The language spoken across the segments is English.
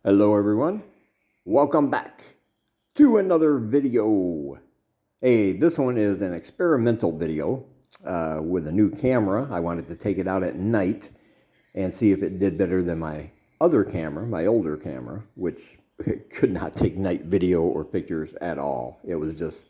Hello everyone, welcome back to another video. Hey, this one is an experimental video with a new camera. I wanted to take it out at night and see if it did better than my other camera, my older camera, which could not take night video or pictures at all. It was just,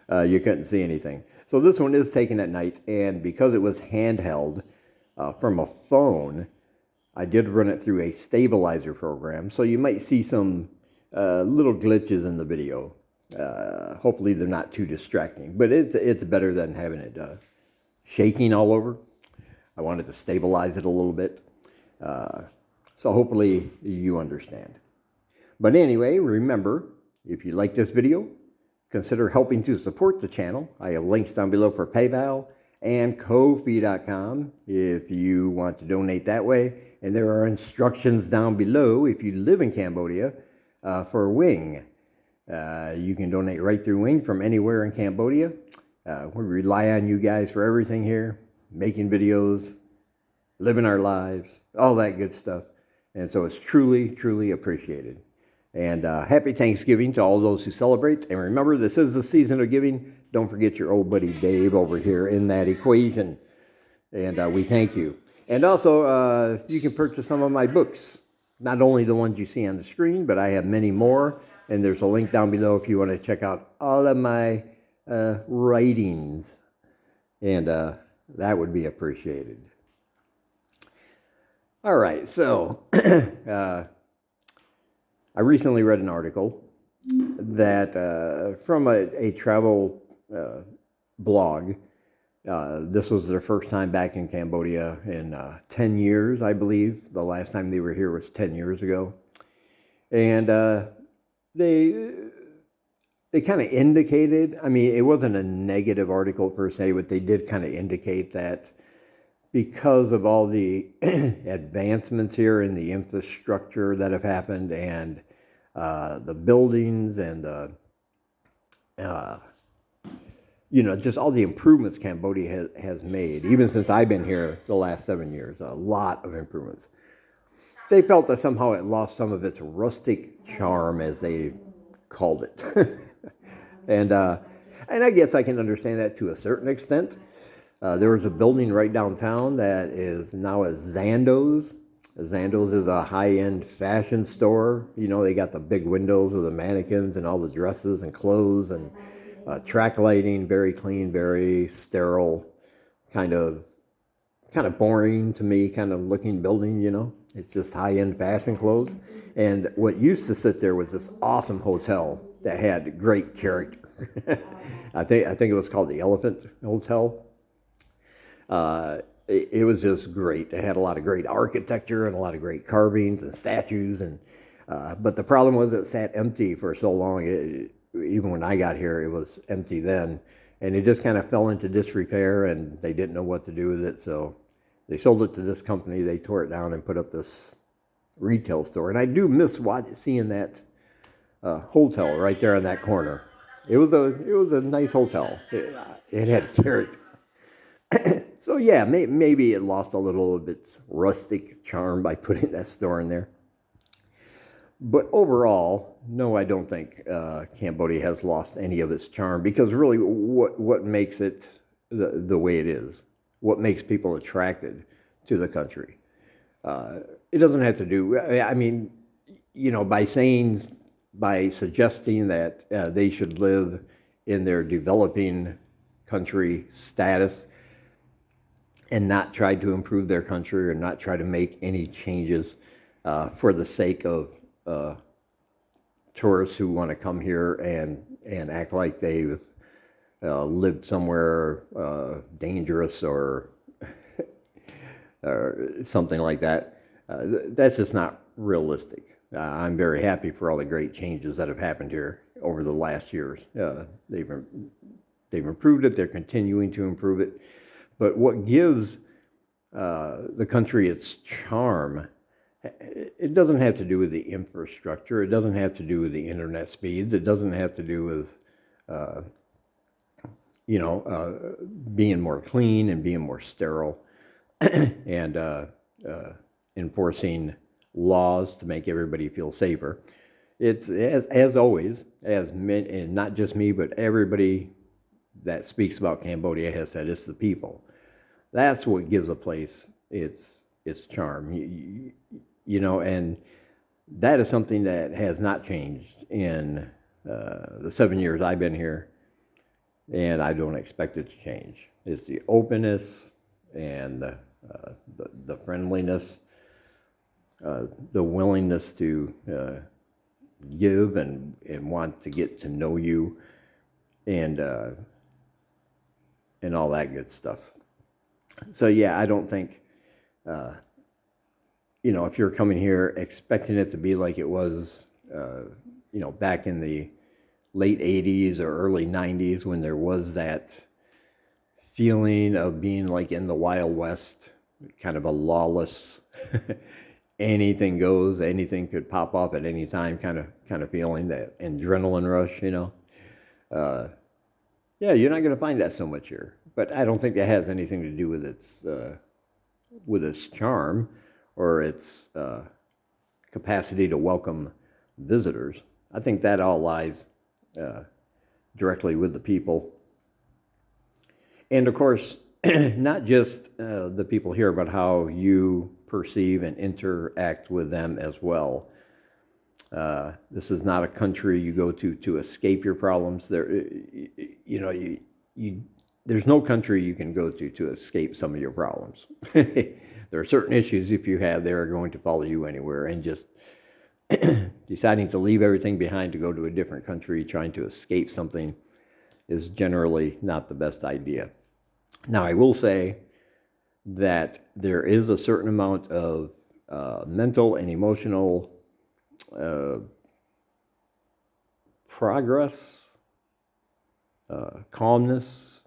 you couldn't see anything. So this one is taken at night, and because it was handheld from a phone, I did run it through a stabilizer program, so you might see some little glitches in the video. Hopefully they're not too distracting, but it's better than having it shaking all over. I wanted to stabilize it a little bit, so hopefully you understand. But anyway, remember, if you like this video, consider helping to support the channel. I have links down below for PayPal and Ko-fi.com if you want to donate that way. And there are instructions down below if you live in Cambodia for Wing. You can donate right through Wing from anywhere in Cambodia. We rely on you guys for everything here, making videos, living our lives, all that good stuff. And so it's truly, truly appreciated. And happy Thanksgiving to all those who celebrate. And remember, this is the season of giving. Don't forget your old buddy Dave over here in that equation. And we thank you. And also, you can purchase some of my books. Not only the ones you see on the screen, but I have many more. And there's a link down below if you want to check out all of my writings. And that would be appreciated. All right, so I recently read an article that from a travel blog. This was their first time back in Cambodia in 10 years, I believe. The last time they were here was 10 years ago. And they kind of indicated, I mean, it wasn't a negative article per se, but they did kind of indicate that because of all the advancements here in the infrastructure that have happened and the buildings and the just all the improvements Cambodia has made, even since I've been here the last 7 years, a lot of improvements. They felt that somehow it lost some of its rustic charm, as they called it. and I guess I can understand that to a certain extent. There was a building right downtown that is now a Zandos. Zandos is a high-end fashion store. You know, they got the big windows with the mannequins and all the dresses and clothes and track lighting, very clean, very sterile, kind of boring to me, kind of looking building, you know. It's just high-end fashion clothes. And what used to sit there was this awesome hotel that had great character. I think it was called the Elephant Hotel. It was just great. It had a lot of great architecture and a lot of great carvings and statues. And but the problem was it sat empty for so long. Even when I got here, it was empty then. And it just kind of fell into disrepair, and they didn't know what to do with it. So they sold it to this company. They tore it down and put up this retail store. And I do miss seeing that hotel right there in that corner. It was a nice hotel. It had character. So yeah, maybe it lost a little of its rustic charm by putting that store in there. But overall, no, I don't think Cambodia has lost any of its charm, because really what makes it the way it is, what makes people attracted to the country, it doesn't have to do, I mean, you know, by suggesting that they should live in their developing country status and not try to improve their country or not try to make any changes for the sake of tourists who want to come here and act like they've lived somewhere dangerous or something like that. That's just not realistic. I'm very happy for all the great changes that have happened here over the last years. They've improved it. They're continuing to improve it. But what gives the country its charm, it doesn't have to do with the infrastructure. It doesn't have to do with the internet speeds. It doesn't have to do with, being more clean and being more sterile and enforcing laws to make everybody feel safer. It's as always, and not just me, but everybody that speaks about Cambodia has said it's the people. That's what gives a place its charm. And that is something that has not changed in the 7 years I've been here, and I don't expect it to change. It's the openness and the friendliness, the willingness to give and want to get to know you, and all that good stuff. So yeah, I don't think, if you're coming here expecting it to be like it was, back in the late 80s or early 90s when there was that feeling of being like in the Wild West, kind of a lawless, anything goes, anything could pop off at any time kind of feeling, that adrenaline rush, yeah, you're not going to find that so much here. But I don't think that has anything to do with its charm or its capacity to welcome visitors. I think that all lies directly with the people. And of course, not just the people here, but how you perceive and interact with them as well. This is not a country you go to escape your problems. There's no country you can go to escape some of your problems. There are certain issues, if you have, they're going to follow you anywhere, and just deciding to leave everything behind to go to a different country, trying to escape something, is generally not the best idea. Now, I will say that there is a certain amount of mental and emotional progress, calmness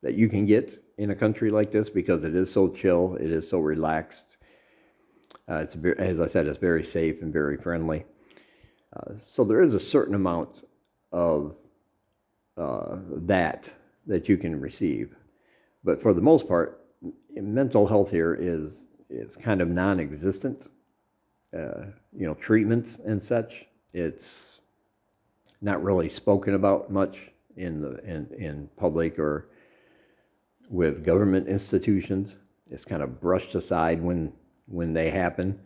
that you can get in a country like this, because it is so chill, it is so relaxed. It's very, as I said, it's very safe and very friendly. So there is a certain amount of that you can receive, but for the most part, mental health here is kind of non-existent. Treatments and such, it's not really spoken about much in public or with government institutions. It's kind of brushed aside when they happen.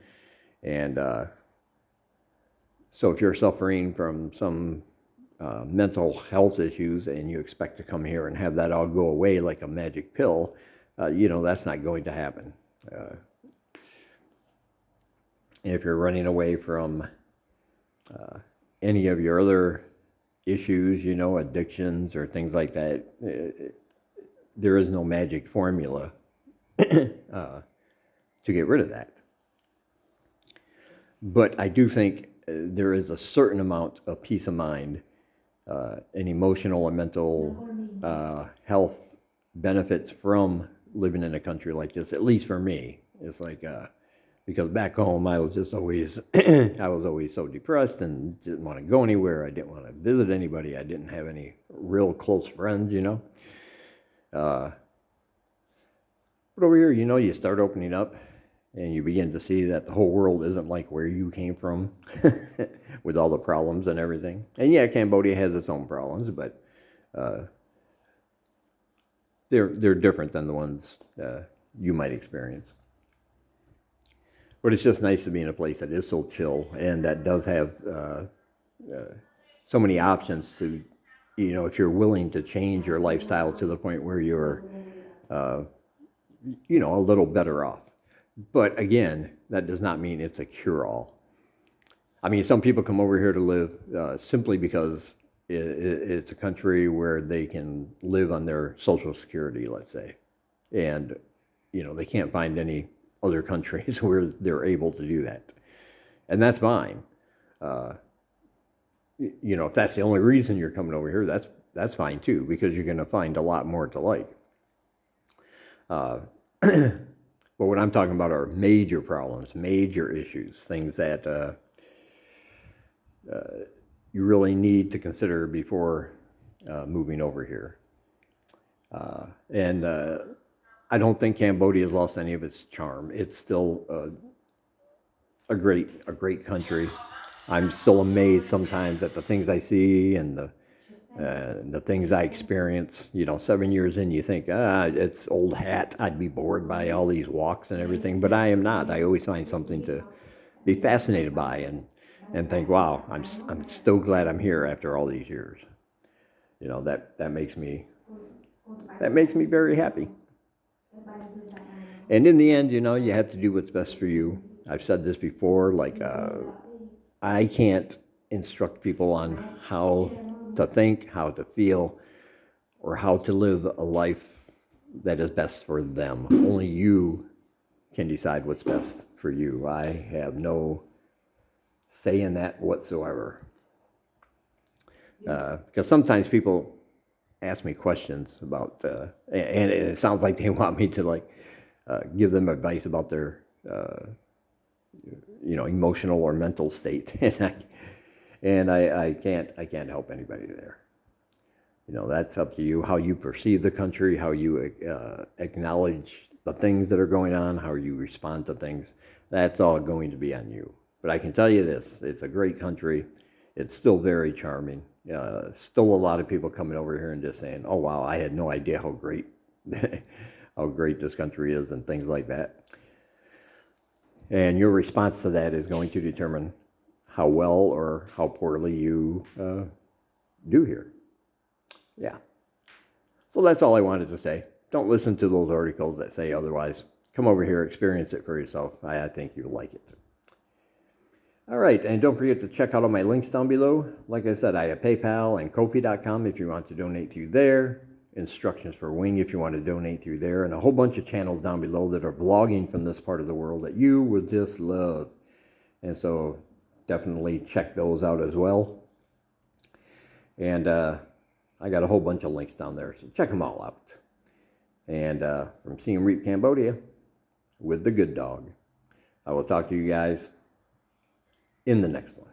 And so if you're suffering from some mental health issues and you expect to come here and have that all go away like a magic pill, that's not going to happen. If you're running away from any of your other issues, addictions or things like that, there is no magic formula to get rid of that. But I do think there is a certain amount of peace of mind and emotional and mental health benefits from living in a country like this, at least for me. It's like, because back home I was just always, I was always so depressed and didn't want to go anywhere. I didn't want to visit anybody. I didn't have any real close friends, But over here, you start opening up and you begin to see that the whole world isn't like where you came from with all the problems and everything. And yeah, Cambodia has its own problems, but they're different than the ones you might experience. But it's just nice to be in a place that is so chill and that does have so many options to, if you're willing to change your lifestyle to the point where you're, a little better off. But again, that does not mean it's a cure-all. I mean, some people come over here to live simply because it's a country where they can live on their Social Security, let's say. And, they can't find any other countries where they're able to do that. And that's fine. If that's the only reason you're coming over here, that's fine too, because you're going to find a lot more to like. But what I'm talking about are major problems, major issues, things that you really need to consider before moving over here. And I don't think Cambodia has lost any of its charm. It's still a great country. I'm still amazed sometimes at the things I see and the things I experience. 7 years in, you think, it's old hat. I'd be bored by all these walks and everything, but I am not. I always find something to be fascinated by and think, wow, I'm still glad I'm here after all these years. That makes me very happy. And in the end, you have to do what's best for you. I've said this before, like, I can't instruct people on how to think, how to feel, or how to live a life that is best for them. Only you can decide what's best for you. I have no say in that whatsoever. Because sometimes people ask me questions about, and it sounds like they want me to give them advice about their, emotional or mental state, and I can't help anybody there. That's up to you, how you perceive the country, how you acknowledge the things that are going on, how you respond to things. That's all going to be on you. But I can tell you this, it's a great country. It's still very charming. Still a lot of people coming over here and just saying, oh, wow, I had no idea how great how great this country is and things like that. And your response to that is going to determine how well or how poorly you do here. Yeah. So that's all I wanted to say. Don't listen to those articles that say otherwise. Come over here, experience it for yourself. I think you'll like it. All right, and don't forget to check out all my links down below. Like I said, I have PayPal and Ko-fi.com if you want to donate through there. Instructions for Wing if you want to donate through there. And a whole bunch of channels down below that are vlogging from this part of the world that you will just love. And so definitely check those out as well. And I got a whole bunch of links down there, so check them all out. And from Siem Reap, Cambodia, with the good dog, I will talk to you guys in the next one.